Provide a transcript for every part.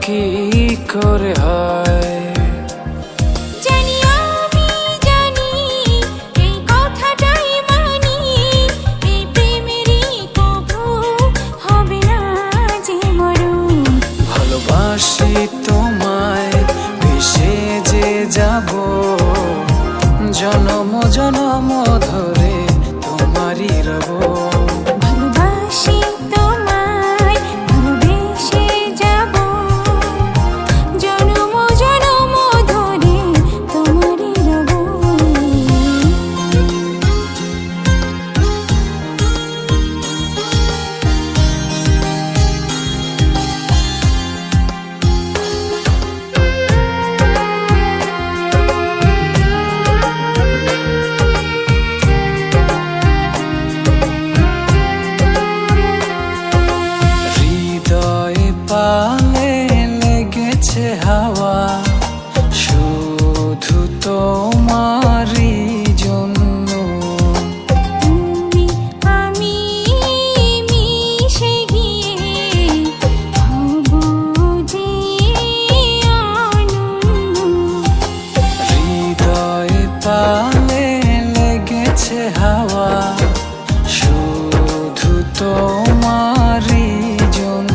কি করে হয়? ভালোবাসি তোমায়, ভেসে যে যাব জনম জনম ধরে তোমারই রব। ভালোবাসি তোমায়, ভালোবেসে যাব জনম জনম ধরে তোমারই রব। পালে লেগেছে হাওয়া শুধু তোমারই জন্য। তুমি আমি মিশে গিয়ে হব যে অনন্য। হৃদয় পালে লেগেছে হাওয়া শুধু তোমারই জন্য।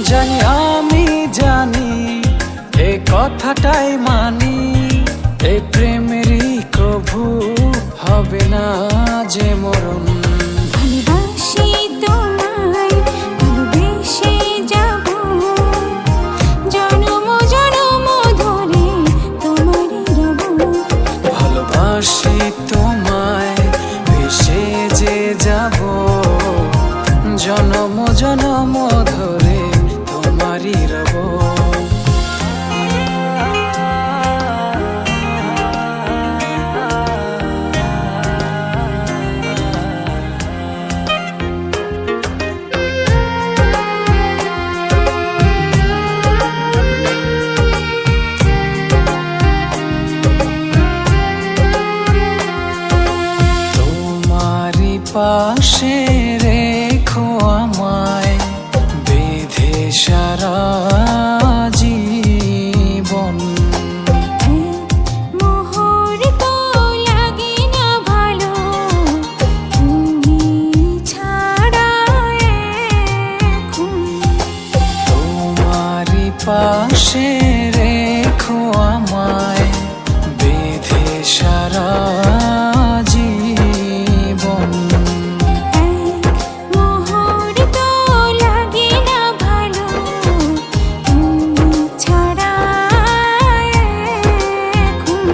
জানি আমি জানি এ কথাটাই মানি, এই প্রেমেরই কভু হবে না যে মরণ। ভালোবাসি তোমায়, ভালোবেসে যাব জনম জনম ধরে তোমারই রব। ভালোবাসি তোমায়, ভেসে যে যাব জনম জনম ধরে তোমারই রব। তোমারই পাশে রেখো আমায়, বেঁধে সারা জীবন। মুহূর্ত লাগে না ভালো তুমি ছাড়া এখন। তোমারই পাশে রেখো আমায়, বেঁধে সারা জীবন। মুহূর্ত লাগে না ভালো তুমি ছাড়া এখন।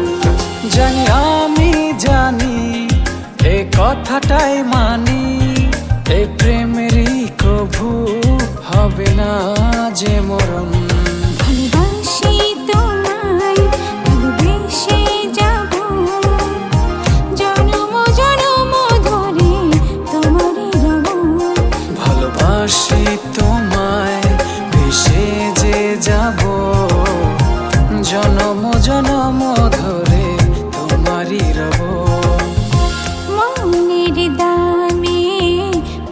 জানি আমি জানি এ কথাটাই মানি, এই প্রেমেরই কভু হবে না যে মরণ। ভালোবাসি তোমায়, ভালোবেসে যাব জনম জনম ধরে তোমারই রব। ভালোবাসি তোমায়, ভেসে যে যাব জনম জনম ধরে তোমারই রব। মনের দামে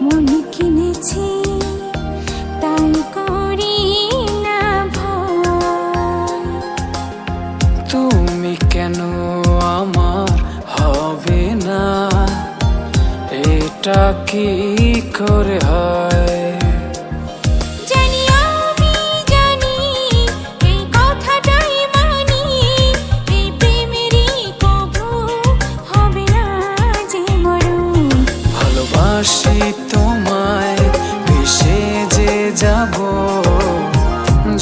মন কিনেছি, তাই করি না ভয়। তুমি কেন আমার হবে না, এটা কি করে হয়? জানি আমি জানি এই কথাটাই মানি, এই প্রেমেরই কভু হবে না যে মরণ। ভালোবাসি তোমায়, ভেসে যে যাব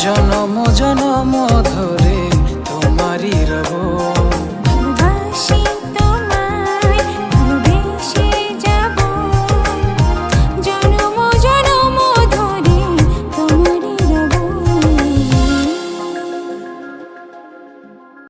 জনম জনম ধরে তোমারই রব।